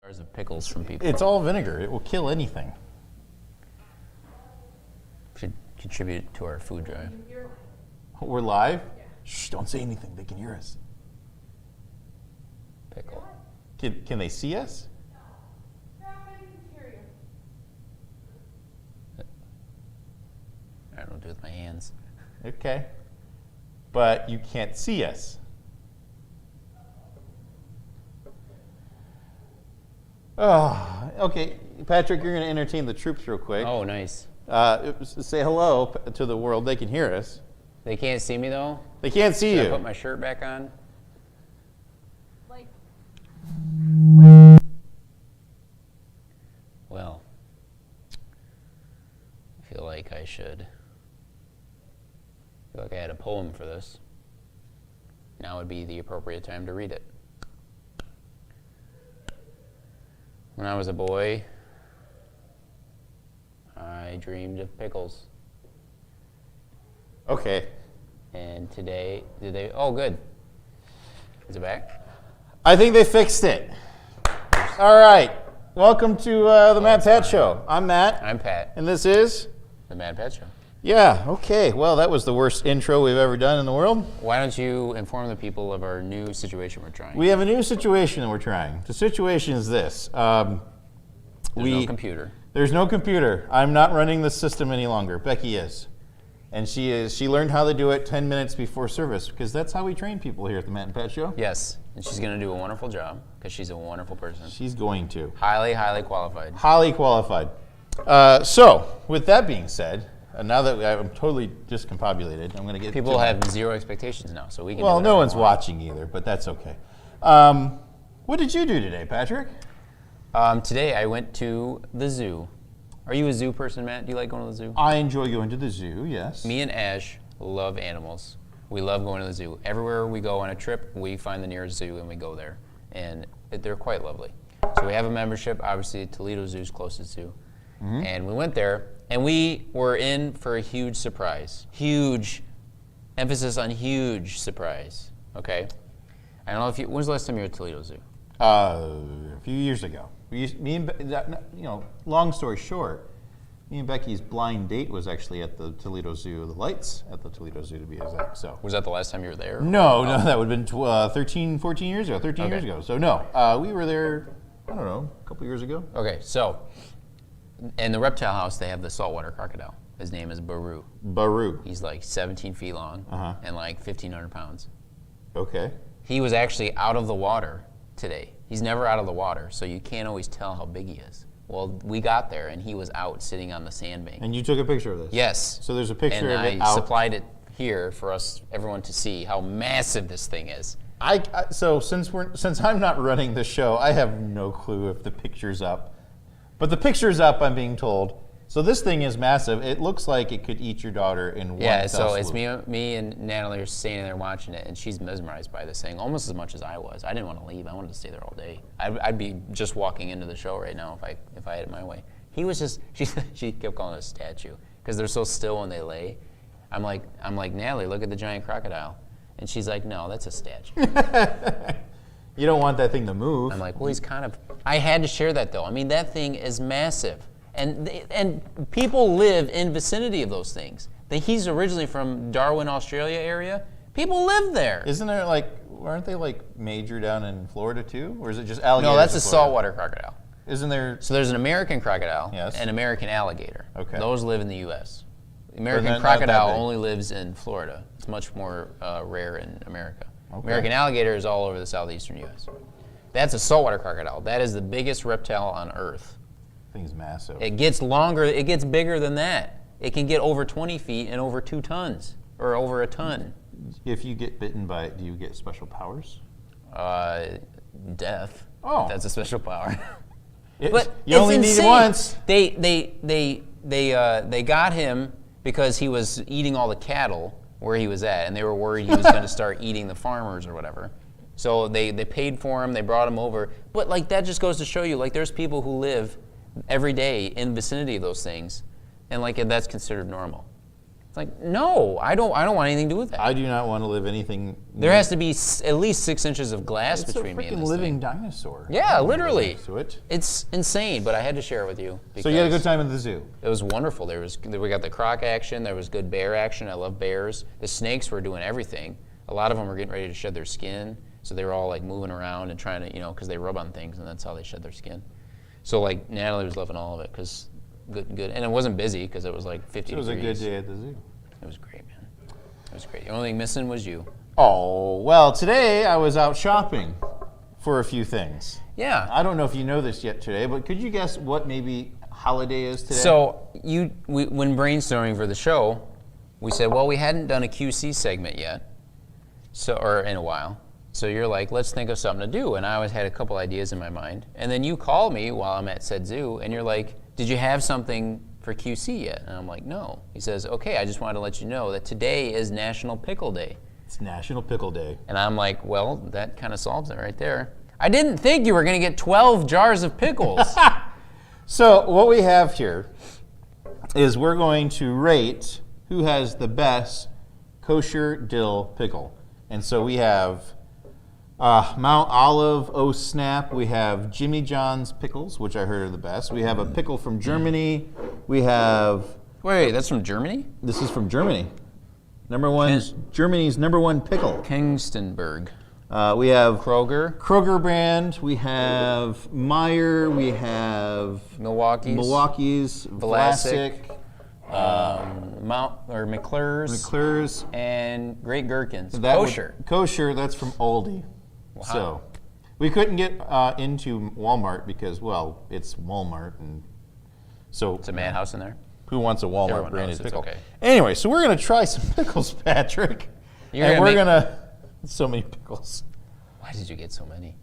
Of pickles from people. It's all vinegar. It will kill anything. Should contribute to our food drive. We're live? Yeah. Shh, don't say anything. They can hear us. Pickle. Can they see us? No, I can hear you. I don't do it with my hands. Okay. But you can't see us. Oh, okay. Patrick, you're going to entertain the troops real quick. Oh, nice. Say hello to the world. They can hear us. They can't see me, though? They can't see Should you. I put my shirt back on? Like, Well, I feel like I should. I feel like I had a poem for this. Now would be the appropriate time to read it. When I was a boy, I dreamed of pickles. Okay. And today, oh, good. Is it back? I think they fixed it. All right. Welcome to the Matt Pat Show. I'm Matt. I'm Pat. And this is? The Mad Pat Show. Yeah, okay. Well, that was the worst intro we've ever done in the world. Why don't you inform the people of our new situation we're trying? We have a new situation that we're trying. The situation is this. There's no computer. There's no computer. I'm not running the system any longer. Becky is. And she is. She learned how to do it 10 minutes before service, because that's how we train people here at the Matt and Pat Show. Yes, and she's going to do a wonderful job, because she's a wonderful person. She's going to. Highly, highly qualified. Highly qualified. So, with that being said, now that I'm totally discombobulated, I'm going to get People have zero expectations now, so we can. Well, do no whatever one's we want. watching either, but that's okay. What did you do today, Patrick? Today I went to the zoo. Are you a zoo person, Matt? Do you like going to the zoo? I enjoy going to the zoo, yes. Me and Ash love animals. We love going to the zoo. Everywhere we go on a trip, we find the nearest zoo and we go there. And they're quite lovely. So we have a membership. Obviously, Toledo Zoo's closest zoo. Mm-hmm. And we went there, and we were in for a huge surprise. Huge, emphasis on huge surprise, okay? I don't know if you, when's the last time you were at Toledo Zoo? A few years ago. Long story short, me and Becky's blind date was actually at the Toledo Zoo, the lights at the Toledo Zoo to be exact. So. Was that the last time you were there? No, that would have been 13, 14 years ago, 13 years Okay. ago. So no, we were there, I don't know, a couple years ago. Okay, so in the reptile house, they have the saltwater crocodile. His name is Baru. Baru. He's like 17 feet long and like 1,500 pounds. Okay. He was actually out of the water today. He's never out of the water, so you can't always tell how big he is. Well, we got there, and he was out sitting on the sandbank. And you took a picture of this? Yes. So there's a picture and of it I out. supplied it here for everyone to see how massive this thing is. So since I'm not running the show, I have no clue if the picture's up. But the picture's up, I'm being told. So this thing is massive. It looks like it could eat your daughter in one Yeah, fell so it's swoop. me and Natalie are standing there watching it, and she's mesmerized by this thing almost as much as I was. I didn't want to leave. I wanted to stay there all day. I'd be just walking into the show right now if I had it my way. He was just she kept calling it a statue because they're so still when they lay. I'm like Natalie, look at the giant crocodile, and she's like, no, that's a statue. You don't want that thing to move. I'm like, well, he's kind of. I had to share that though. I mean, that thing is massive. And people live in vicinity of those things. He's originally from Darwin, Australia area. People live there. Isn't there aren't they major down in Florida too? Or is it just alligators? No, that's a in Florida? saltwater crocodile. Isn't there? So there's an American crocodile Yes. and American alligator. Okay. Those live in the U.S. The But American not that crocodile big. only lives in Florida. It's much more rare in America. Okay. American alligator is all over the southeastern U.S. That's a saltwater crocodile. That is the biggest reptile on Earth. Thing's massive. It gets longer, it gets bigger than that. It can get over 20 feet and over 2 tons, or over a ton. If you get bitten by it, do you get special powers? Death. Oh. That's a special power. But you it's only need it insane. once. They got him because he was eating all the cattle where he was at, and they were worried he was going to start eating the farmers or whatever. So they paid for him, they brought him over. But that just goes to show you, there's people who live every day in vicinity of those things, and that's considered normal. It's like, no, I don't want anything to do with that. I do not want to live anything. There has to be at least 6 inches of glass It's between a me and freaking this living thing. dinosaur. Yeah, I don't wanna live literally. next to it. It's insane, but I had to share it with you. So you had a because good time at the zoo. It was wonderful. We got the croc action. There was good bear action. I love bears. The snakes were doing everything. A lot of them were getting ready to shed their skin, so they were all like moving around and trying to, because they rub on things, and that's how they shed their skin. So like Natalie was loving all of it because good, and it wasn't busy because it was like 50 It was degrees. a good day at the zoo. It was great, man. It was great. The only thing missing was you. Oh, well, today I was out shopping for a few things. Yeah. I don't know if you know this yet today, but could you guess what maybe holiday is today? So when brainstorming for the show, we said, well, we hadn't done a QC segment yet, or in a while. So you're like, let's think of something to do. And I always had a couple ideas in my mind. And then you call me while I'm at said zoo, and you're like, did you have something for QC yet? And I'm like, no. He says, okay, I just wanted to let you know that today is National Pickle Day. It's National Pickle Day. And I'm like, well, that kind of solves it right there. I didn't think you were going to get 12 jars of pickles. So what we have here is we're going to rate who has the best kosher dill pickle. And so we have Mount Olive, Oh Snap. We have Jimmy John's pickles, which I heard are the best. We have a pickle from Germany. We have, Wait, that's from Germany? this is from Germany. Germany's number one pickle. Kingstenberg. We have Kroger. Kroger brand. We have Meyer. We have Milwaukee's, Vlasic, Vlasic, McClure's, McClure's. and Great Gherkins. That Kosher. Kosher, that's from Aldi. Wow. So we couldn't get into Walmart because, well, it's Walmart. And so It's a madhouse in there. who wants a Walmart Everyone branded knows it's pickle? okay. Anyway, so we're going to try some pickles, Patrick. You're and gonna we're make- going to, so many pickles. Why did you get so many?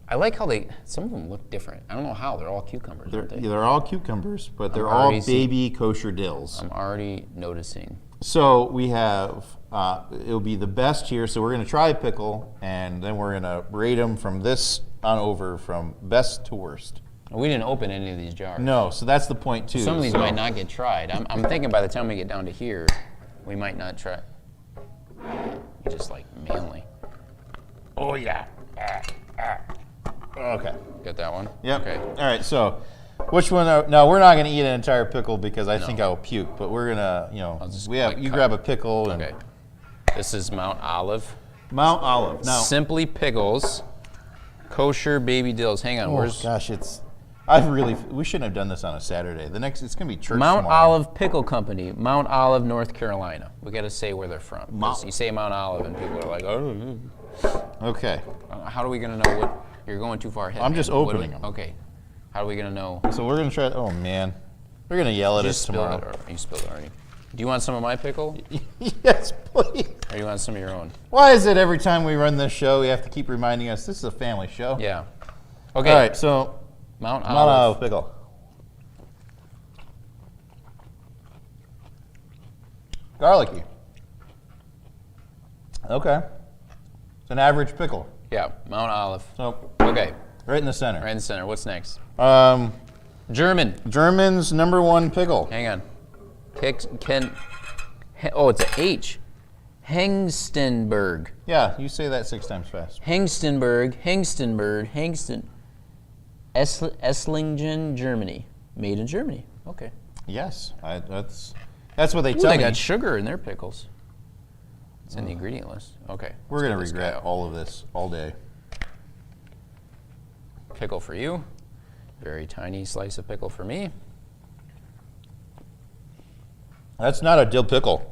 I like how some of them look different. I don't know how. They're all cucumbers, aren't they? They're all cucumbers, but they're already all baby kosher dills. I'm already noticing. So we have, it'll be the best here. So we're going to try a pickle, and then we're going to rate them from this on over, from best to worst. We didn't open any of these jars. No, so that's the point too. Some of these So- might not get tried. I'm thinking by the time we get down to here, we might not try. Just like manly. Oh yeah. Okay. Get that one? Yep. Okay. All right. So, which one? No, we're not going to eat an entire pickle because I think I'll puke. But we're gonna, I'll just, we have like, you cut. grab a pickle and Okay. This is Mount Olive. Mount Olive. Now, Simply Pickles. Kosher baby dills. Hang on. oh Where's gosh, we shouldn't have done this on a Saturday. It's going to be church Mount tomorrow. Olive Pickle Company, Mount Olive, North Carolina. We got to say where they're from. 'Cause you say Mount Olive and people are like, oh. Okay. How are we going to know what? You're going too far ahead. I'm man. just What do opening we- them. Okay. How are we going to know? So we're going to try. Oh man, we're going to yell at You us spilled tomorrow. it, or you spilled it already. Do you want some of my pickle, Yes, please. or do you want some of your own? Why is it every time we run this show we have to keep reminding us this is a family show? Yeah. Okay. All right. So Mount Mount Olive. Olive pickle. Garlicky. Okay. It's an average pickle. Yeah, Mount Olive. So Okay. right in the center. Right in the center. What's next? German's German. number one pickle. Hang on. It's an H. Hengstenberg. Yeah, you say that 6 times fast. Hengstenberg. Esslingen, Germany. Made in Germany. Okay. Yes, that's what they Ooh, tell they me. got sugar in their pickles. It's in the ingredient list. Okay. We're let's gonna get this guy regret out. all of this all day. Pickle for you. Very tiny slice of pickle for me. That's not a dill pickle.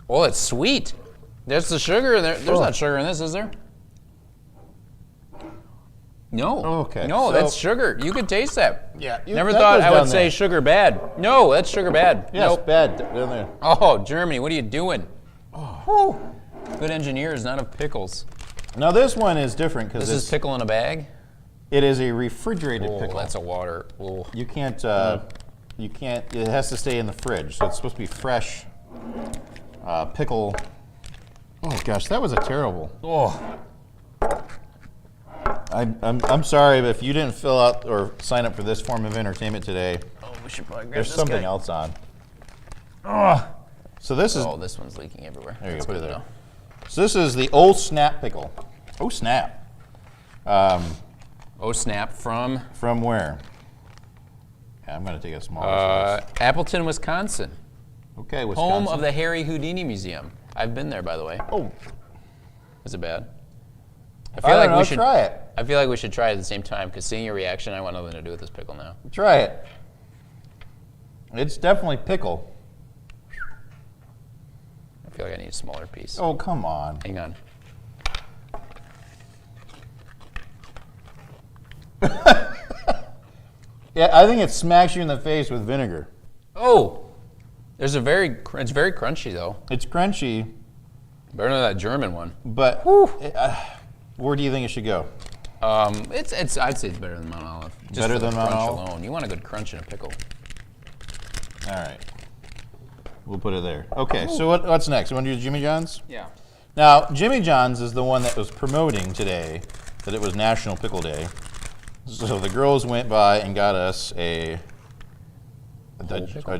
Oh, it's sweet. There's the sugar in there. There's Oh. not sugar in this, is there? No. Okay, No, so- that's sugar. You could taste that. Yeah, Never that thought goes I down would say there. sugar bad. No, that's sugar bad. Yes, Nope. bad down there. Oh, Germany, what are you doing? Oh. Good engineers, not of pickles. Now this one is different because This is pickle in a bag. it is a refrigerated Oh, pickle. that's a water. Oh. You can't. It has to stay in the fridge, so it's supposed to be fresh pickle. Oh gosh, that was a terrible. Oh. I'm sorry, but if you didn't fill out or sign up for this form of entertainment today, Oh, we should probably grab there's this something guy. else on. So this is, Oh, this one's leaking everywhere. there you That's go, put it good there. to know. So this is the old snap pickle. Oh, snap. Oh, snap from From where? Yeah, I'm going to take a smaller size. Appleton, Wisconsin. Okay, Wisconsin. Home of the Harry Houdini Museum. I've been there, by the way. Oh, Is it bad? I don't know, try it. I feel like we should try it at the same time because seeing your reaction, I want nothing to do with this pickle now. Try it. It's definitely pickle. I feel like I need a smaller piece. Oh, come on. Hang on. Yeah, I think it smacks you in the face with vinegar. Oh, it's very crunchy though. It's crunchy, Better than that German one. but where do you think it should go? I'd say it's better than Mount Olive. Just Better for the than Mount crunch Olive? alone. You want a good crunch in a pickle. All right. We'll put it there. Okay, so what's next? You want to do Jimmy John's? Yeah. Now, Jimmy John's is the one that was promoting today that it was National Pickle Day. So the girls went by and got us a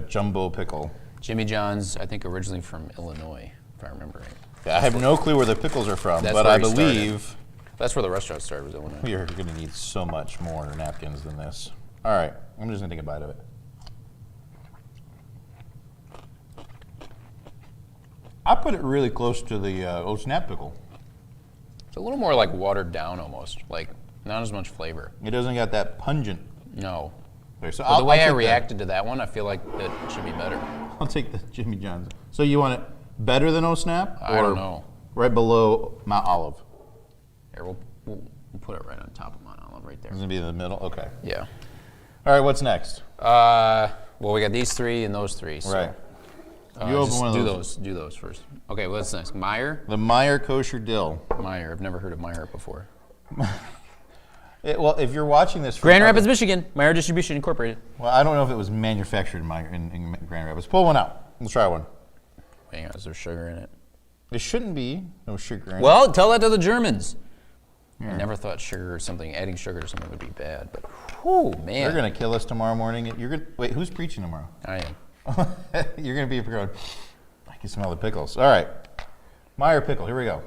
jumbo pickle. Jimmy John's, I think originally from Illinois, if I remember right. Yeah, I have no clue where the pickles are from, That's but where I he started. believe That's where the restaurant started, was Illinois. we are going to need so much more napkins than this. All right, I'm just going to take a bite of it. I put it really close to the old snap pickle. It's a little more like watered down almost, like not as much flavor. It doesn't got that pungent. No. Okay, so But the way I take reacted to that one, I feel like it should be better. I'll take the Jimmy John's. So you want it better than old snap? I don't know. Right below Mount Olive. Here, we'll put it right on top of Mount Olive right there. It's going to be in the middle? Okay. Yeah. All right, what's next? Well, we got these three and those three. So, Right. You open just one of do those. Do those first. Okay, what's next? Meyer? The Meyer Kosher Dill. Meyer. I've never heard of Meyer before. Well, if you're watching this from Grand other- Rapids, Michigan. Meyer Distribution Incorporated. Well, I don't know if it was manufactured in Grand Rapids. Pull one out. Let's try one. Hang on, is there sugar in it? There shouldn't be no sugar in it. Well, tell that to the Germans. Yeah. I never thought sugar or something, adding sugar to something would be bad, but whew, man. They're going to kill us tomorrow morning. You're gonna, wait, who's preaching tomorrow? I am. You're going to be going, I can smell the pickles. All right. Meyer pickle, here we go.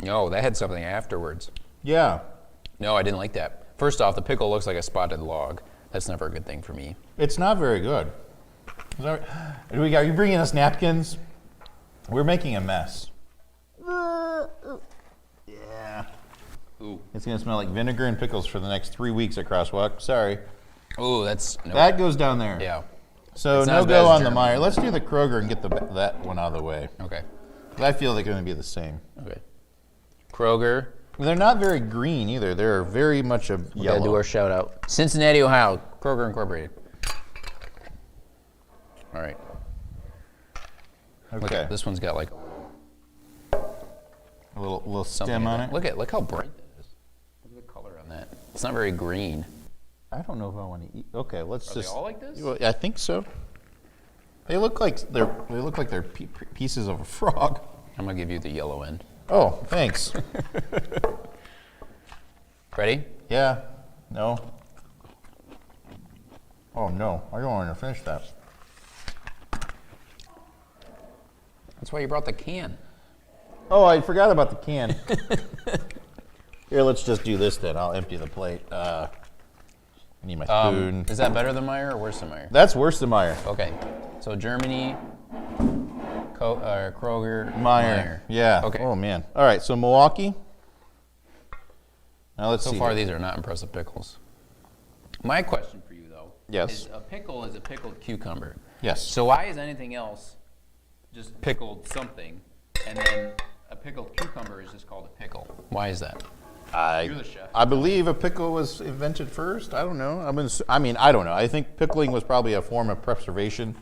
No, that had something afterwards. Yeah. No, I didn't like that. First off, the pickle looks like a spotted log. That's never a good thing for me. It's not very good. Are you bringing us napkins? We're making a mess. Yeah. Ooh. It's going to smell like vinegar and pickles for the next 3 weeks at CrossWalks. Sorry. Ooh, that's no. That goes down there. Yeah. So It's not no as bad go as on the German. Meyer. Let's do the Kroger and get that one out of the way. Okay. 'Cause I feel they're going to be the same. Okay. Kroger. They're not very green either. They're very much a We gotta do yellow. our shout out. Cincinnati, Ohio. Kroger Incorporated. All right. Look Okay. at this one's got like A little something stem in on it. it. Look how bright that is. Look at the color on that. It's not very green. I don't know if I want to eat. Okay, let's Are just. they all like this? Well, I think so. They look like they're pieces of a frog. I'm gonna give you the yellow end. Oh, thanks. Ready? Yeah. No. Oh no, I don't want to finish that. That's why you brought the can. Oh, I forgot about the can. Here, let's just do this then. I'll empty the plate. I need my spoon. Is that better than Meyer or worse than Meyer? That's worse than Meyer. Okay. So Germany, Kroger, Meyer. Yeah. Okay. Oh man. All right. So Milwaukee. Now let's So see. far, here. these are not impressive pickles. My question for you, though, Yes. is a pickle is a pickled cucumber. Yes. So why is anything else just pickled something, and then a pickled cucumber is just called a pickle? Why is that? You're the chef. I believe a pickle was invented first. I don't know. I don't know. I think pickling was probably a form of preservation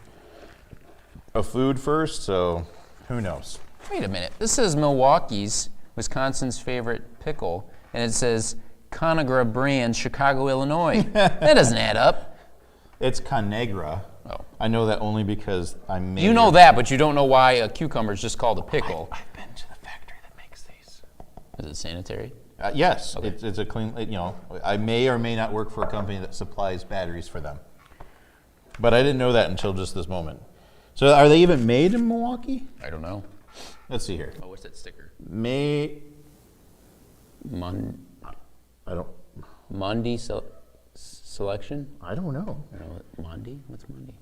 of food first. So who knows? Wait a minute. This says Milwaukee's, Wisconsin's favorite pickle, and it says Conagra brand, Chicago, Illinois. That doesn't add up. It's Conagra. Oh. I know that only because I made. You know that, but you don't know why a cucumber is just called a pickle. I've been to the factory that makes these. Is it sanitary? Yes, Okay. it's a clean. I may or may not work for a company that supplies batteries for them, but I didn't know that until just this moment. So, are they even made in Milwaukee? I don't know. Let's see here. Oh, what's that sticker? I don't. Mondi selection? I don't know. I don't know. Mondi? What's Mondi?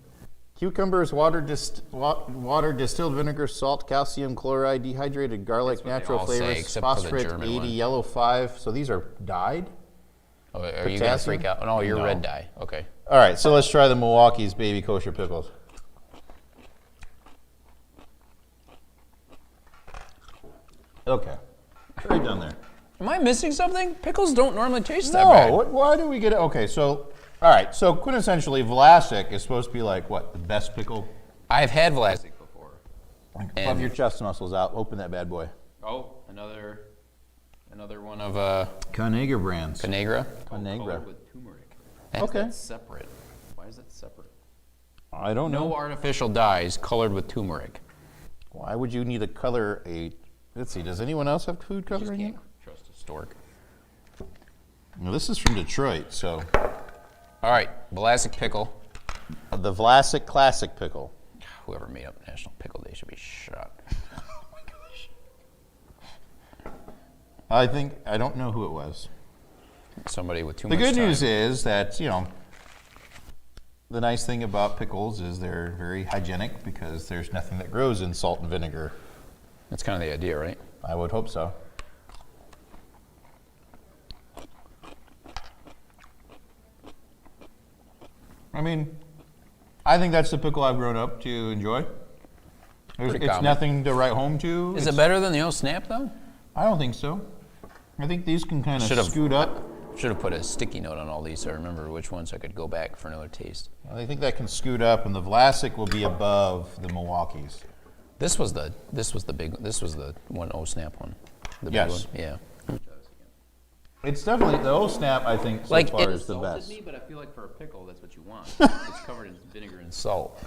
Cucumbers, water, distilled vinegar, salt, calcium chloride, dehydrated garlic, That's what they natural all say, flavors, except for the phosphorate German 80, one. yellow 5. So these are dyed? Oh, are you going to Potassium? freak out? No, you're No. red dye. Okay. All right, so let's try the Milwaukee's baby kosher pickles. Okay. Right down there. Am I missing something? Pickles don't normally taste that bad. No, why do we get it? Okay, so, all right, so quintessentially, Vlasic is supposed to be like, what, the best pickle? I've had Vlasic before. Puff your chest muscles out. Open that bad boy. Oh, another one of Conagra brands. Conagra. Conagra. Colored with turmeric. Okay. That's separate. Why is that separate? I don't know. No artificial dyes colored with turmeric. Why would you need to color a... Let's see, does anyone else have food Just coloring? can't trust a stork. Well, this is from Detroit, so... All right, Vlasic pickle. The Vlasic Classic Pickle. Whoever made up National Pickle Day should be shot. I don't know who it was. Somebody with too The much good time. news is that, the nice thing about pickles is they're very hygienic because there's nothing that grows in salt and vinegar. That's kind of the idea, right? I would hope so. I mean, I think that's the pickle I've grown up to enjoy. Pretty It's common. nothing to write home to. Is it better than the old Snap though? I don't think so. I think these can kind of Should've- scoot up. Should have put a sticky note on all these so I remember which ones I could go back for another taste. I think that can scoot up, and the Vlasic will be above the Milwaukee's. This was the one old Snap one. The Yes. big one. Yeah. It's definitely the old Snap. I think so Like far it is the salted best. me, but I feel like for a pickle, that's what you want. It's covered in vinegar and salt.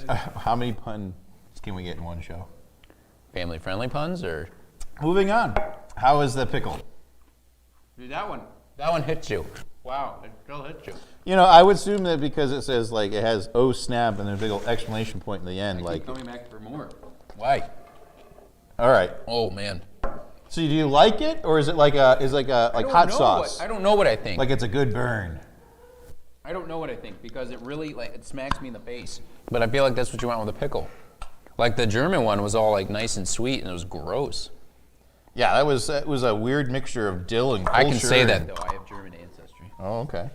How many puns can we get in one show? Family friendly puns or? Moving on. How is the pickle? Dude, that one hits you. Wow, it still hits you. I would assume that because it says like it has "oh snap" and then a big old exclamation point in the end. Like, Keep coming back for more. Why? all right. Oh man. So do you like it, or is it like hot sauce? I don't know what I think. Like it's a good burn. I don't know what I think because it really it smacks me in the face. But I feel like that's what you want with a pickle. Like the German one was all like nice and sweet and it was gross. Yeah, that was a weird mixture of dill and kosher. I can say that though. I have German ancestry. Oh, okay.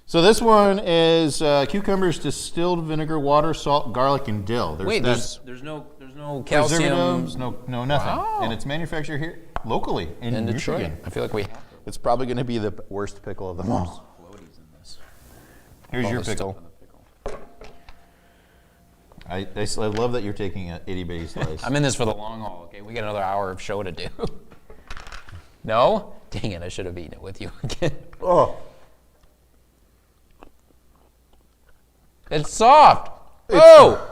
So this one is cucumbers, distilled vinegar, water, salt, garlic, and dill. There's no calcium. preservatives, no nothing, Wow. and it's manufactured here locally in Detroit. Michigan. I feel like we have It's probably going to be the worst pickle of them all. floaties in this. Here's All your the stuff pickle. in the pickle. I love that you're taking an itty bitty slice. I'm in this for the long haul. Okay, we got another hour of show to do. No? Dang it! I should have eaten it with you again. Oh, It's soft. Oh,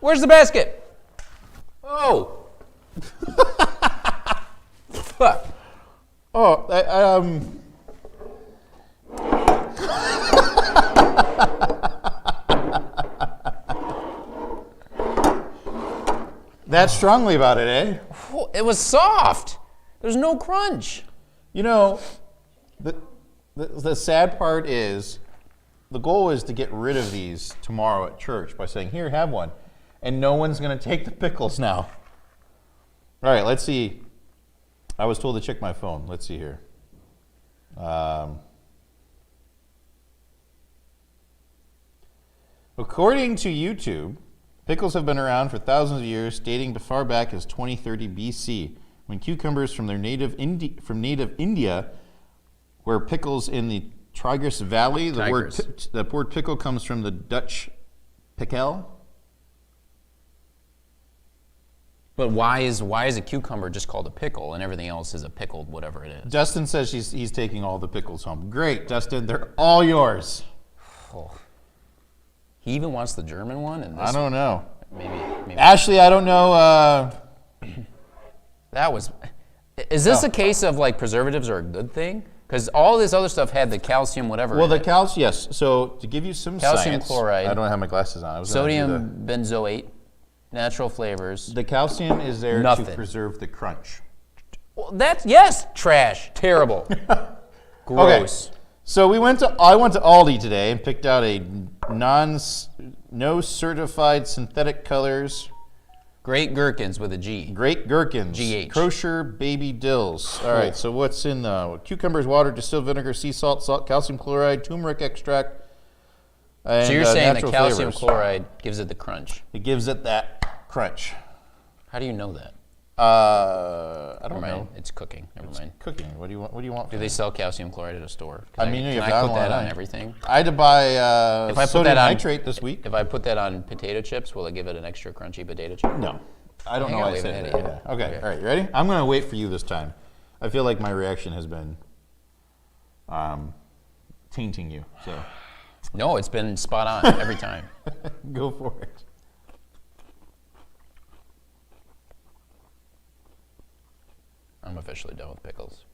where's the basket? Oh. Fuck. oh, That's strongly about it, eh? It was soft. There's no crunch. The sad part is, the goal is to get rid of these tomorrow at church by saying, here, have one. And no one's going to take the pickles now. All right, let's see. I was told to check my phone. Let's see here. According to YouTube, pickles have been around for thousands of years, dating far back as 2030 BC, when cucumbers from native India were pickles in the Tigris Valley. The word pickle comes from the Dutch pikkel. But why is a cucumber just called a pickle and everything else is a pickled whatever it is? Dustin says he's taking all the pickles home. Great, Dustin, they're all yours. Oh. He even wants the German one, and this I don't know. maybe Ashley, I don't know. that was. Is this Oh. a case of like preservatives are a good thing? Because all this other stuff had the calcium, whatever. Well, in the it. calcium, yes. So to give you some Calcium science, chloride. I don't have my glasses on. I was gonna do Sodium benzoate, natural flavors. the calcium is there Nothing. to preserve the crunch. Well, that's yes, trash, terrible, gross. Okay. So I went to Aldi today and picked out a no certified synthetic colors, Great gherkins with a G. great gherkins, GH. kosher baby dills. All right, so what's in the cucumbers, water, distilled vinegar, sea salt, calcium chloride, turmeric extract, and So you're saying the natural calcium flavors. chloride gives it the crunch. It gives it that crunch. How do you know that? I Never don't mind. know. It's cooking. Never mind. Cooking. What do you want? What do you want? Do they sell calcium chloride at a store? I mean, can you've I got put that online. on everything? I had to buy If I put sodium that on nitrate this week. If I put that on potato chips, will it give it an extra crunchy potato chip? No, I don't Hang know on, why I we haven't said had that. it yet. Yeah. Okay. Okay. All right. You ready? I'm going to wait for you this time. I feel like my reaction has been tainting you. So No, it's been spot on every time. go for it. I'm officially done with pickles.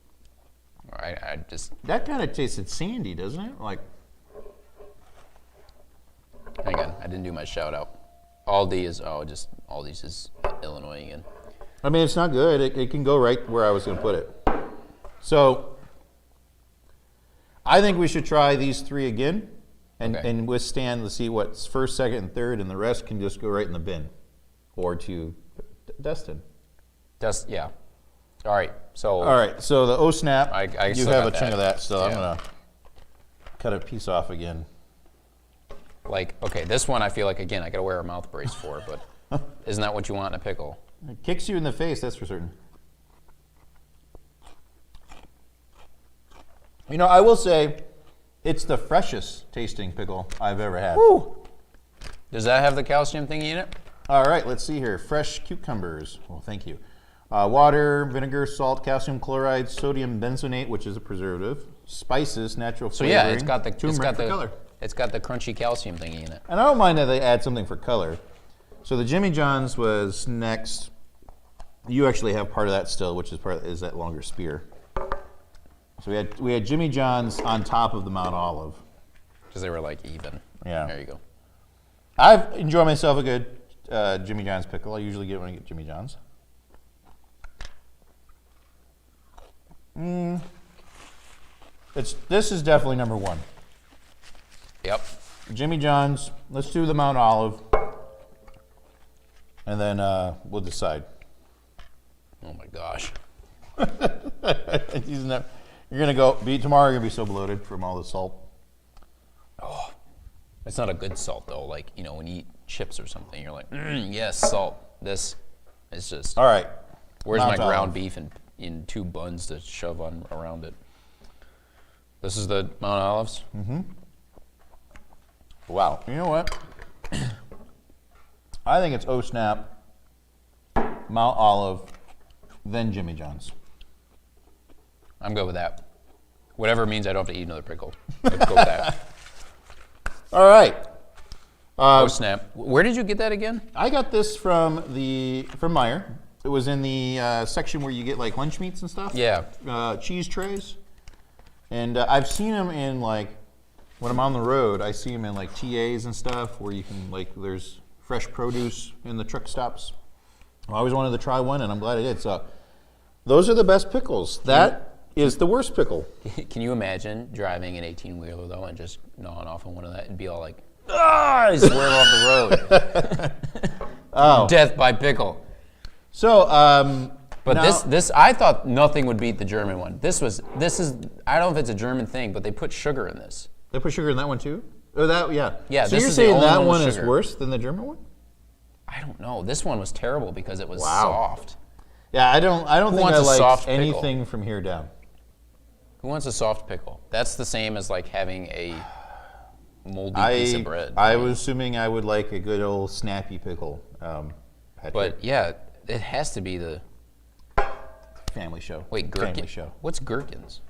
I just That kind of tasted sandy, doesn't it? Like hang on. I didn't do my shout out. Aldi's is Illinois again. I mean, it's not good. It can go right where I was going to put it. So I think we should try these three again and, Okay. and withstand to see what's first, second, and third, and the rest can just go right in the bin or to Dustin. Yeah. All right. So All right, so the O snap, I you still have got a chunk that. of that still. I'm Yeah. going to cut a piece off again. like okay, this one I feel like again I gotta wear a mouth brace for, but isn't that what you want in a pickle? It kicks you in the face, that's for certain. You know, I will say it's the freshest tasting pickle I've ever had. Does that have the calcium thingy in it? All right, let's see here. Fresh cucumbers. Well, thank you. Water, vinegar, salt, calcium chloride, sodium benzoate, which is a preservative, spices, natural So flavoring. yeah, it's got the turmeric for color. it's got the crunchy calcium thingy in it. And I don't mind that they add something for color. So the Jimmy John's was next. You actually have part of that still, which is that longer spear. So we had Jimmy John's on top of the Mount Olive. Because they were like even. Yeah. There you go. I've enjoyed myself a good Jimmy John's pickle. I usually get it when I get Jimmy John's. This is definitely number one. Yep. Jimmy John's. Let's do the Mount Olive, and then we'll decide. Oh my gosh. You're gonna go tomorrow. You're gonna be so bloated from all the salt. It's not a good salt though. Like, you know, when you eat chips or something, you're like, yes, salt. This is just. All right. Where's Mount my ground Olive. beef in 2 buns to shove on around it? This is the Mount Olives. Wow. You know what? I think it's O Snap, Mount Olive, then Jimmy John's. I'm good with that. Whatever means I don't have to eat another pickle. Let's go with that. All right. Oh snap! Where did you get that again? I got this from Meijer. It was in the section where you get like lunch meats and stuff. Yeah. Cheese trays. And I've seen them in like, when I'm on the road, I see them in like TAs and stuff where you can like, there's fresh produce in the truck stops. I always wanted to try one and I'm glad I did. So those are the best pickles. That is the worst pickle. Can you imagine driving an 18-wheeler though and just gnawing off on one of that and be all like, ah, swerve off the road. Oh. Death by pickle. So, But now- this I thought nothing would beat the German one. This is I don't know if it's a German thing, but they put sugar in this. They put sugar in that one too? Oh, that, yeah. Yeah, So this you're is the saying only that one with one is sugar. worse than the German one? I don't know. This one was terrible because it was Wow. soft. Yeah, I don't think wants I a like soft pickle? anything from here down. Who wants a soft pickle? That's the same as like having a moldy piece of bread. I was assuming I would like a good old snappy pickle. Patrick. But yeah, it has to be the Family show. wait Family gherkin. show. What's gherkins?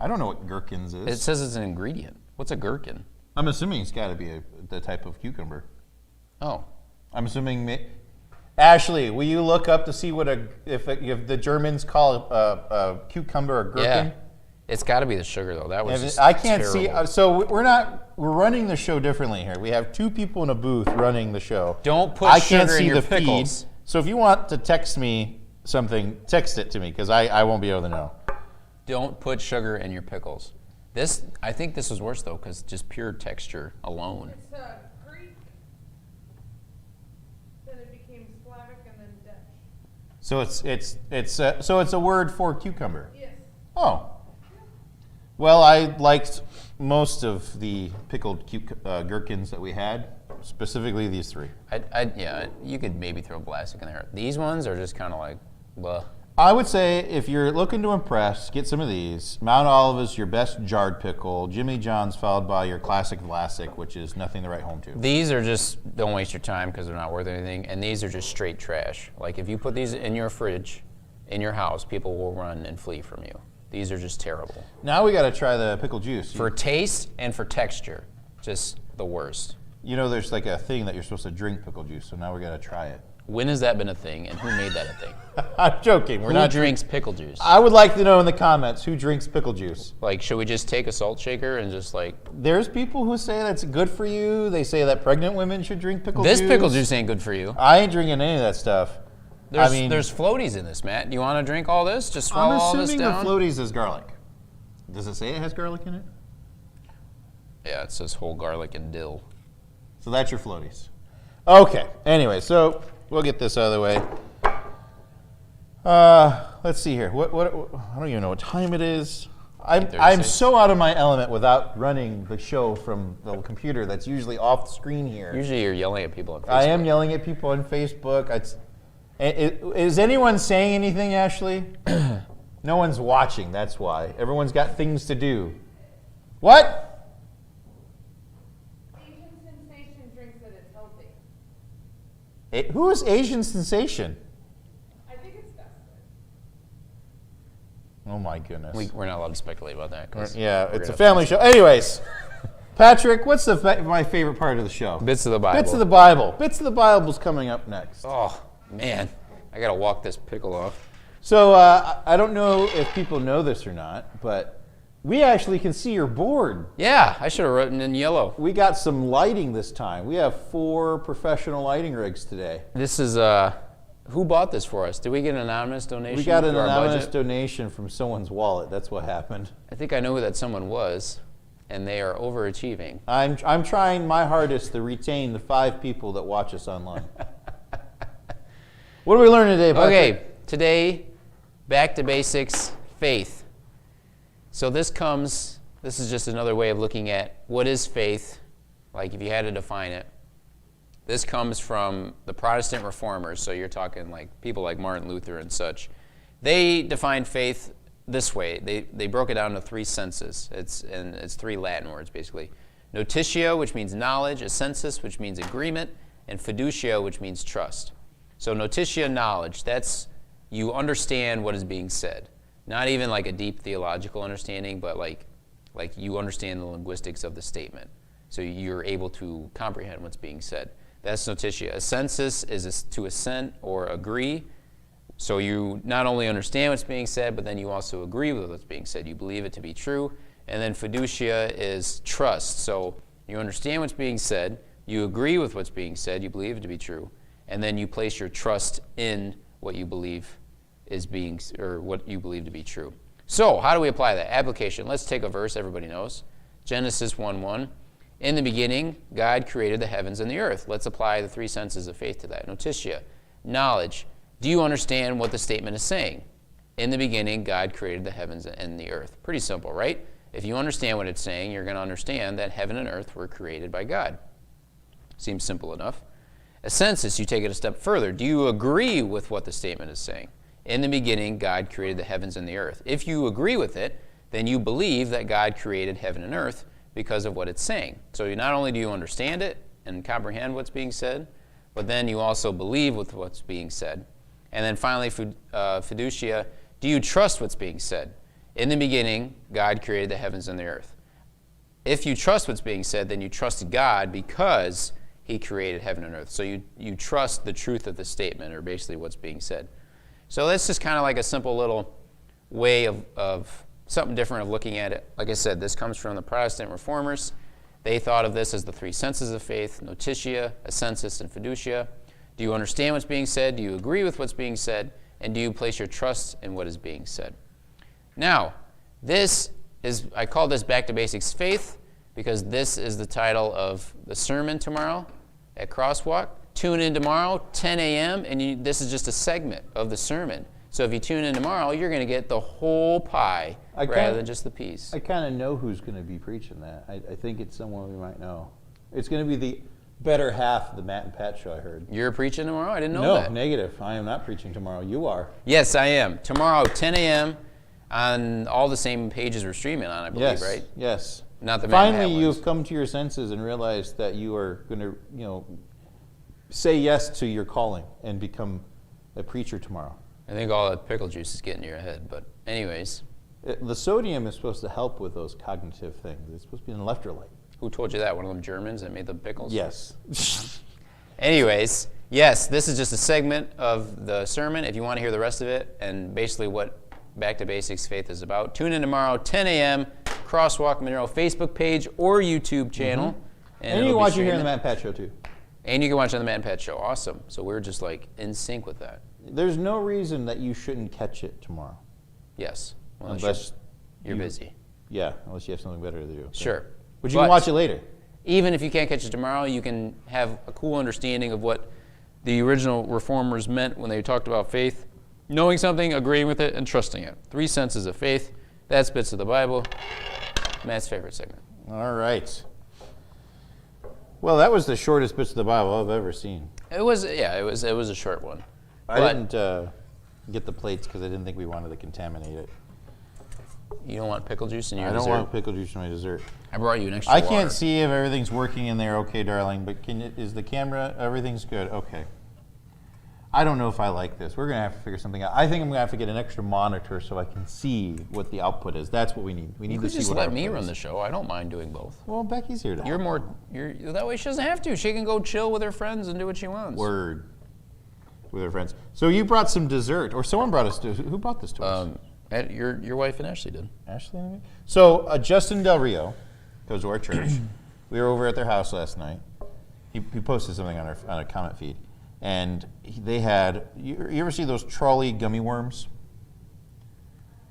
I don't know what gherkins is. It says it's an ingredient. What's a gherkin? I'm assuming it's got to be the type of cucumber. Oh, I'm assuming Ashley, will you look up to see what if the Germans call a cucumber a gherkin? Yeah. It's got to be the sugar, though. That was just I can't terrible. see. So we're running the show differently here. We have two people in a booth running the show. Don't put I can't sugar in see your the pickles. feed. So if you want to text me something, text it to me because I won't be able to know. Don't put sugar in your pickles. I think this was worse, though, because just pure texture alone. It's Greek, then it became Slavic, and then Dutch. So it's a word for cucumber. Yes. Oh. Well, I liked most of the pickled gherkins that we had, specifically these three. Yeah, you could maybe throw Vlasic in there. These ones are just kind of like, blah. I would say if you're looking to impress, get some of these. Mount Olive's your best jarred pickle. Jimmy John's followed by your classic Vlasic, which is nothing to write home to. These are just, don't waste your time because they're not worth anything. And these are just straight trash. Like if you put these in your fridge, in your house, people will run and flee from you. These are just terrible. Now we got to try the pickle juice. For taste and for texture, just the worst. You know, there's like a thing that you're supposed to drink pickle juice, so now we got to try it. When has that been a thing, and who made that a thing? I'm joking. We're Who not drinks pickle juice? I would like to know in the comments who drinks pickle juice. Like, should we just take a salt shaker and just like... There's people who say that's good for you. They say that pregnant women should drink pickle juice. This pickle juice ain't good for you. I ain't drinking any of that stuff. There's floaties in this, Matt. Do you want to drink all this? Just swallow all I'm this assuming the down? floaties is garlic. Does it say it has garlic in it? Yeah, it says whole garlic and dill. So that's your floaties. Okay. Anyway, so we'll get this out of the way. Let's see here. What? I don't even know what time it is. I'm 8:36. so out of my element without running the show from the computer that's usually off the screen here. Usually you're yelling at people on Facebook. I am yelling at people on Facebook. Is anyone saying anything, Ashley? No one's watching, that's why. Everyone's got things to do. What? Asian Sensation drinks that it's healthy. Who is Asian Sensation? I think it's Dustin. Oh my goodness. We're not allowed to speculate about that. 'Cause Yeah, we're it's a gonna family show. Anyways, Patrick, what's my favorite part of the show? Bits of the Bible. Bits of the Bible. Bits of the Bible's coming up next. Oh, man. I got to walk this pickle off. So I don't know if people know this or not, but we actually can see your board. Yeah, I should have written in yellow. We got some lighting this time. We have 4 professional lighting rigs today. This is, who bought this for us? Did we get an anonymous donation? We got an to our anonymous budget? donation from someone's wallet. That's what happened. I think I know who that someone was, and they are overachieving. I'm trying my hardest to retain the 5 people that watch us online. What are we learning today, Patrick? Okay, today, back to basics, faith. So this is just another way of looking at what is faith, like if you had to define it. This comes from the Protestant reformers, so you're talking like people like Martin Luther and such. They defined faith this way. They broke it down to 3 senses. It's 3 Latin words, basically. Notitia, which means knowledge, assensus, which means agreement, and fiducia, which means trust. So notitia, knowledge, that's you understand what is being said. Not even like a deep theological understanding, but like you understand the linguistics of the statement. So you're able to comprehend what's being said. That's notitia. Assensus is to assent or agree. So you not only understand what's being said, but then you also agree with what's being said. You believe it to be true. And then fiducia is trust. So you understand what's being said, you agree with what's being said, you believe it to be true, and then you place your trust in what you believe is being, or what you believe to be true. So how do we apply that? Application. Let's take a verse everybody knows. Genesis 1:1. In the beginning, God created the heavens and the earth. Let's apply the 3 senses of faith to that. Notitia, knowledge. Do you understand what the statement is saying? In the beginning, God created the heavens and the earth. Pretty simple, right? If you understand what it's saying, you're going to understand that heaven and earth were created by God. Seems simple enough. Assensus, you take it a step further. Do you agree with what the statement is saying? In the beginning, God created the heavens and the earth. If you agree with it, then you believe that God created heaven and earth because of what it's saying. So not only do you understand it and comprehend what's being said, but then you also believe with what's being said. And then finally, fiducia, do you trust what's being said? In the beginning, God created the heavens and the earth. If you trust what's being said, then you trust God because he created heaven and earth. So you trust the truth of the statement, or basically what's being said. So that's just kind of like a simple little way of something different of looking at it. Like I said, this comes from the Protestant reformers. They thought of this as the three senses of faith: notitia, assensus, and fiducia. Do you understand what's being said? Do you agree with what's being said? And do you place your trust in what is being said? Now, this is, I call this Back to Basics Faith, because this is the title of the sermon tomorrow at CrossWalk. Tune in tomorrow, 10 a.m., and this is just a segment of the sermon. So if you tune in tomorrow, you're going to get the whole pie rather than just the piece. I kind of know who's going to be preaching that. I think it's someone we might know. It's going to be the better half of the Matt and Pat show, I heard. You're preaching tomorrow? I didn't know that. No, negative. I am not preaching tomorrow. You are. Yes, I am. Tomorrow, 10 a.m., on all the same pages we're streaming on, I believe, Yes, right? yes. Not the Matt and Finally, Pat you've ones. come to your senses and realized that you are going to, say yes to your calling and become a preacher tomorrow. I think all that pickle juice is getting to your head, but anyways. The sodium is supposed to help with those cognitive things. It's supposed to be an electrolyte. Who told you that? One of them Germans that made the pickles? Yes. Anyways, yes, this is just a segment of the sermon. If you want to hear the rest of it and basically what Back to Basics Faith is about, tune in tomorrow, 10 a.m., Crosswalk Monroe Facebook page or YouTube channel. And you it'll can be watch it here streaming. on the Matt and Pat show, too. And you can watch it on the Matt and Pat show. Awesome. So we're just like in sync with that. There's no reason that you shouldn't catch it tomorrow. Yes. Unless Unless you're busy. Yeah, unless you have something better to do. Sure. But you can watch it later. Even if you can't catch it tomorrow, you can have a cool understanding of what the original reformers meant when they talked about faith. Knowing something, agreeing with it, and trusting it. Three senses of faith. That's bits of the Bible. Matt's favorite segment. All right. Well, that was the shortest bits of the Bible I've ever seen. It was a short one. I But didn't get the plates because I didn't think we wanted to contaminate it. you don't want pickle juice in your I don't dessert? want pickle juice in my dessert. I brought you an extra I water. can't see if everything's working in there okay, darling, but is the camera, everything's good? Okay. I don't know if I like this. We're going to have to figure something out. I think I'm going to have to get an extra monitor so I can see what the output is. That's what we need. We need You to could see just what let our me output run is. the show. I don't mind doing both. Well, Becky's here to You're help. that way she doesn't have to. She can go chill with her friends and do what she wants. Word. With her friends. So you brought some dessert, or someone brought us to, who brought this to us? Your wife and Ashley did. Ashley and me? So Justin Del Rio goes to our church. We were over at their house last night. He posted something on a comment feed. And they had, you ever see those trolley gummy worms?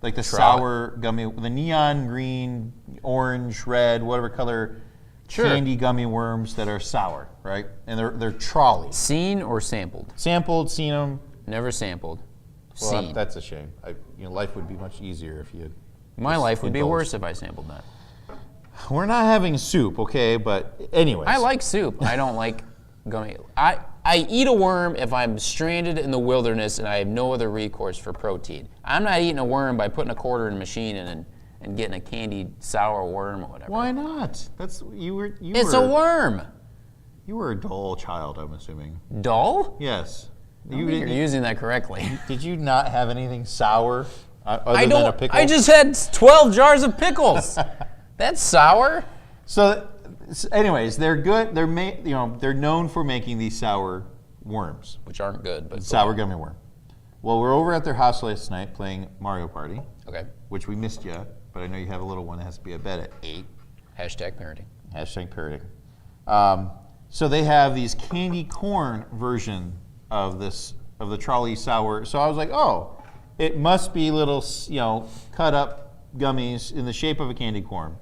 Like the sour gummy, the neon green, orange, red, whatever color candy gummy worms that are sour, right? And they're trolleys. Seen or sampled? Sampled, seen them. Never sampled. Well, Seen. that's a shame. Life would be much easier if you had. My life would be indulged. worse if I sampled that. We're not having soup, okay? But anyways. I like soup. I don't like gummy. I eat a worm if I'm stranded in the wilderness and I have no other recourse for protein. I'm not eating a worm by putting a quarter in a machine and getting a candied sour worm or whatever. Why not? It's a worm. You were a dull child, I'm assuming. Dull? Yes. I don't think you're using that correctly. Did you not have anything sour other than a pickle? I just had 12 jars of pickles. That's sour. So, anyways, they're good. They're known for making these sour worms. Which aren't good, but Sour gummy worm. Well, we're over at their house last night playing Mario Party. Okay. Which we missed yet, but I know you have a little one that has to be at bed at 8. Hashtag parenting. Hashtag parenting. So they have these candy corn version of the trolley sour. So I was like, oh, it must be little, cut up gummies in the shape of a candy corn.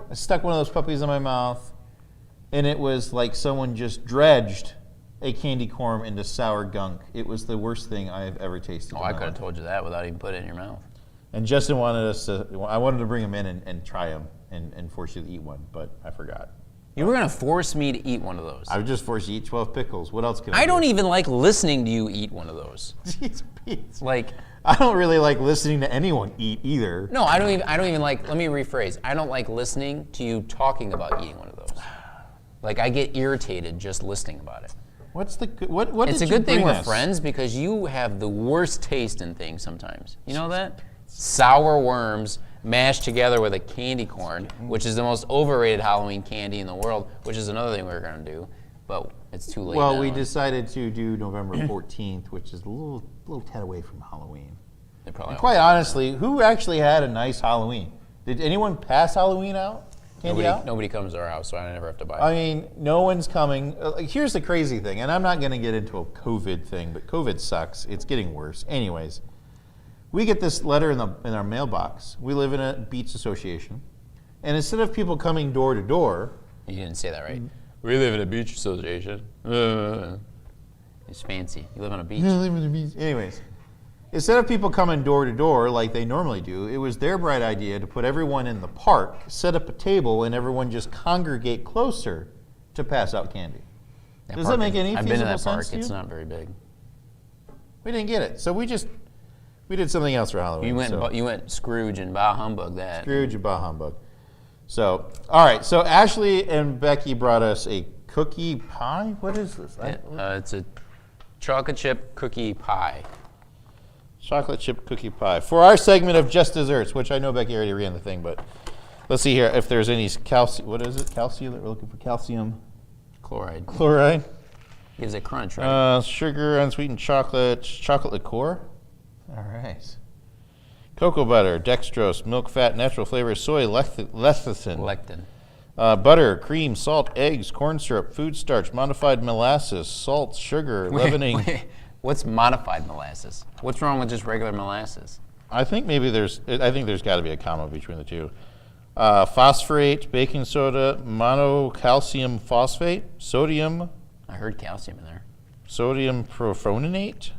I stuck one of those puppies in my mouth, and it was like someone just dredged a candy corn into sour gunk. It was the worst thing I have ever tasted. Oh, I could have told you that without even putting it in your mouth. And Justin I wanted to bring him in and try them and force you to eat one, but I forgot. You were going to force me to eat one of those. I would just force you to eat 12 pickles. What else can I do? I don't even like listening to you eat one of those. Jeez, Pete. Like, I don't really like listening to anyone eat either. no, I don't even like, let me rephrase. I don't like listening to you talking about eating one of those. Like, I get irritated just listening about it. What's the good, what It's did a good you thing bring we're us? friends because you have the worst taste in things sometimes. You know that? Sour worms mashed together with a candy corn, which is the most overrated Halloween candy in the world, which is another thing we're going to do. but it's too late Well, now. we decided to do November 14th, which is a little tad away from Halloween. They probably And quite honestly, who actually had a nice Halloween? Did anyone pass Halloween out? Candy out? Nobody comes to our house, so I never have to buy. I mean, no one's coming. Here's the crazy thing, and I'm not going to get into a COVID thing, but COVID sucks. It's getting worse. Anyways, we get this letter in our mailbox. We live in a beach association, and instead of people coming door to door, You didn't say that right. We live in a beach association. It's fancy. You live on a beach. anyways, instead of people coming door to door like they normally do, it was their bright idea to put everyone in the park, set up a table, and everyone just congregate closer to pass out candy. Does that make any I've been to feasible that park. sense to you? It's not very big. We didn't get it, so we did something else for Halloween. You went Scrooge and bah humbug that. Scrooge and bah humbug. So, all right. So Ashley and Becky brought us a cookie pie. What is this? It's a chocolate chip cookie pie. Chocolate chip cookie pie for our segment of just desserts, which I know Becky already ran the thing, but let's see here if there's any calcium. What is it? Calcium that we're looking for? Calcium Chloride. chloride. Gives it crunch, right? Sugar, unsweetened chocolate, chocolate liqueur. All right. Cocoa butter, dextrose, milk fat, natural flavors, soy, lecithin. Lectin. Butter, cream, salt, eggs, corn syrup, food starch, modified molasses, salt, sugar, leavening. Wait, what's modified molasses? What's wrong with just regular molasses? I think there's got to be a comma between the two. Phosphorate, baking soda, monocalcium phosphate, sodium I heard calcium in there. propionate.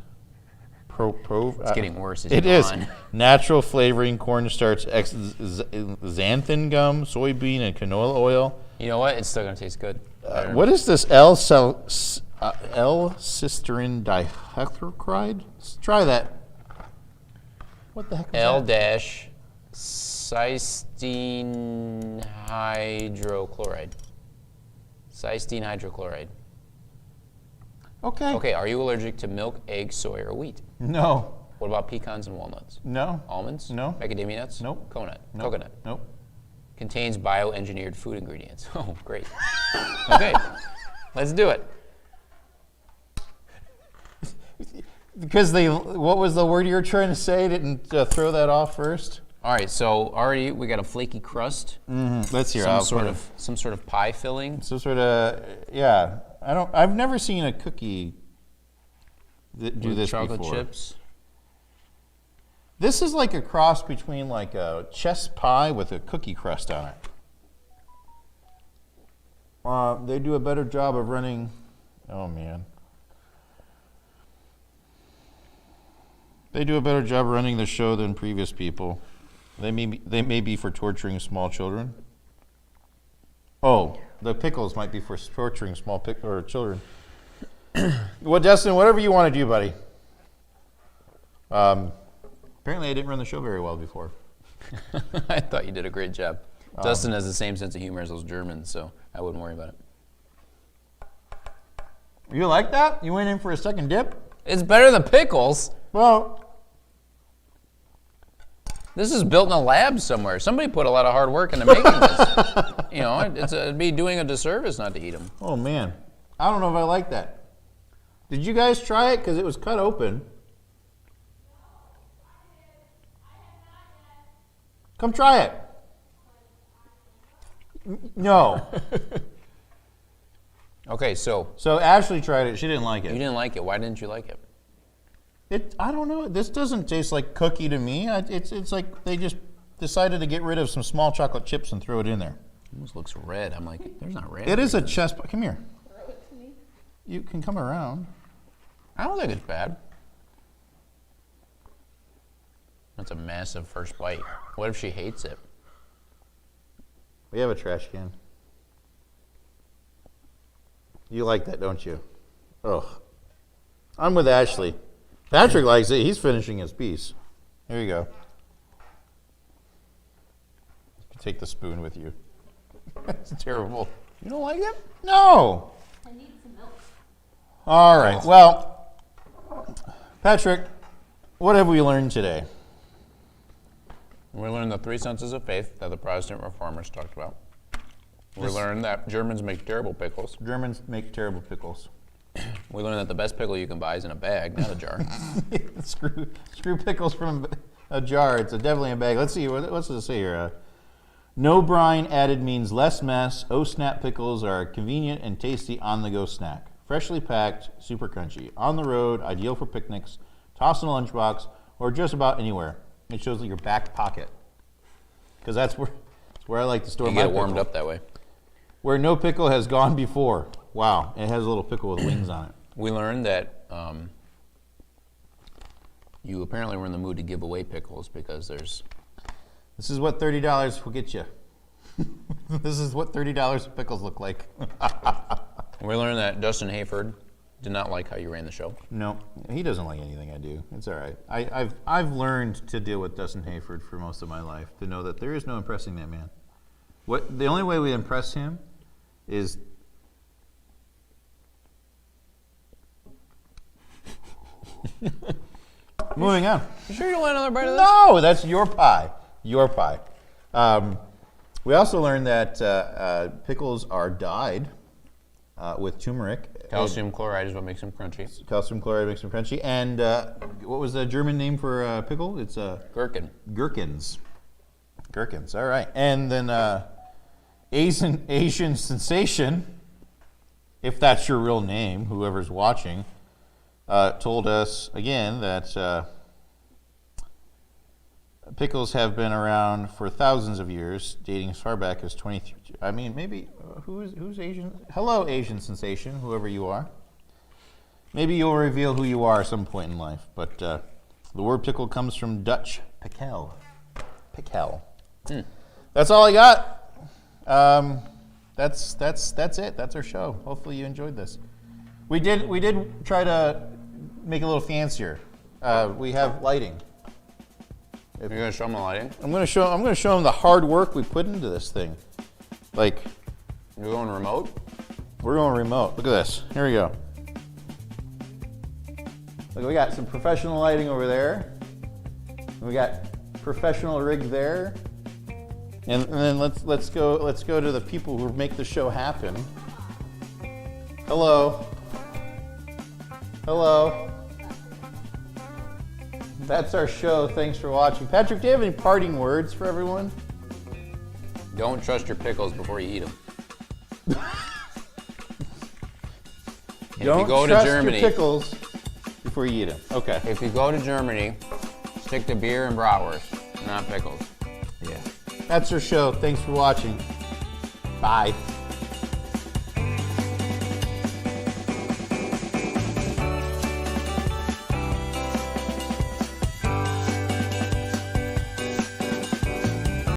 It's getting worse as It you go is. on. Natural flavoring, cornstarch, xanthan gum, soybean, and canola oil. You know what? It's still gonna taste good. What is this L-cysteine dihydrochloride? Let's try that. What the heck is that? L-cysteine hydrochloride. Cysteine hydrochloride. Okay. Okay, are you allergic to milk, eggs, soy, or wheat? No. What about pecans and walnuts? No. Almonds? No. Macadamia nuts? Nope. Coconut? Nope. Contains bioengineered food ingredients. Oh, great. Okay, let's do it. Because what was the word you were trying to say? Didn't throw that off first? All right, so already we got a flaky crust, Let's hear. some sort of pie filling. Some sort of yeah. I've never seen a cookie that do with this chocolate before. chips. This is like a cross between like a chess pie with a cookie crust on it. They do a better job of running. Oh man. They do a better job running the show than previous people. They may be for torturing small children. Oh, the pickles might be for torturing small children. Well, Destin, whatever you want to do, buddy. Apparently, I didn't run the show very well before. I thought you did a great job. Dustin has the same sense of humor as those Germans, so I wouldn't worry about it. You like that? You went in for a second dip? It's better than pickles. Well, This is built in a lab somewhere. Somebody put a lot of hard work into making this. You know, it'd be doing a disservice not to eat them. oh man, I don't know if I like that. Did you guys try it? Because it was cut open. Come try it. No. Okay, so So Ashley tried it. She didn't like you it. didn't like it. Why didn't you like it? I don't know. This doesn't taste like cookie to me. It's like they just decided to get rid of some small chocolate chips and throw it in there. It almost looks red. I'm like, there's not red. It is a chess. Come here. Throw it to me. You can come around. I don't think it's bad. That's a massive first bite. What if she hates it? We have a trash can. You like that, don't you? Ugh. I'm with Ashley. Patrick likes it. He's finishing his piece. Here you go. Take the spoon with you. That's terrible. You don't like it? No. I need some milk. All right. Well, Patrick, what have we learned today? We learned the three senses of faith that the Protestant reformers talked about. We learned that Germans make terrible pickles. Germans make terrible pickles. We learned that the best pickle you can buy is in a bag, not a jar. screw pickles from a jar. It's definitely a bag. Let's see. What's it say here? No brine added means less mess. Oh snap pickles are a convenient and tasty on-the-go snack. Freshly packed, super crunchy. On the road, ideal for picnics, toss in a lunchbox, or just about anywhere. It shows your back pocket. Because that's where I like to store You my get it pickle. warmed up that way. Where no pickle has gone before. Wow, it has a little pickle with wings on it. We learned that you apparently were in the mood to give away pickles because there's... This is what $30 will get you. This is what $30 of pickles look like. We learned that Dustin Hayford did not like how you ran the show. No, he doesn't like anything I do. It's all right. I've learned to deal with Dustin Hayford for most of my life, to know that there is no impressing that man. The only way we impress him is moving on. You sure you don't want another bite of this? No, that's your pie. Your pie. We also learned that pickles are dyed with turmeric. Calcium chloride is what makes them crunchy. Calcium chloride makes them crunchy. And what was the German name for pickle? It's Gherkin. gherkins. Gherkins. All right. And then Asian sensation, if that's your real name, whoever's watching, told us again that pickles have been around for thousands of years, dating as far back as 23. I mean, maybe who's Asian? Hello, Asian sensation, whoever you are. Maybe you'll reveal who you are at some point in life. But the word pickle comes from Dutch pikkel. Pikkel. That's all I got. That's it. That's our show. Hopefully you enjoyed this. We did try to make it a little fancier. We have lighting. You're going to show them the lighting? I'm gonna show them the hard work we put into this thing. Like, You're going remote? we're going remote. Look at this. Here we go. Look, we got some professional lighting over there. We got professional rig there. And then let's go to the people who make the show happen. Hello. Hello. That's our show. Thanks for watching. Patrick, do you have any parting words for everyone? Don't trust your pickles before you eat them. Don't if you go trust to Germany, your pickles before you eat them. Okay. if you go to Germany, stick to beer and bratwurst, not pickles. Yeah. That's our show. Thanks for watching. Bye.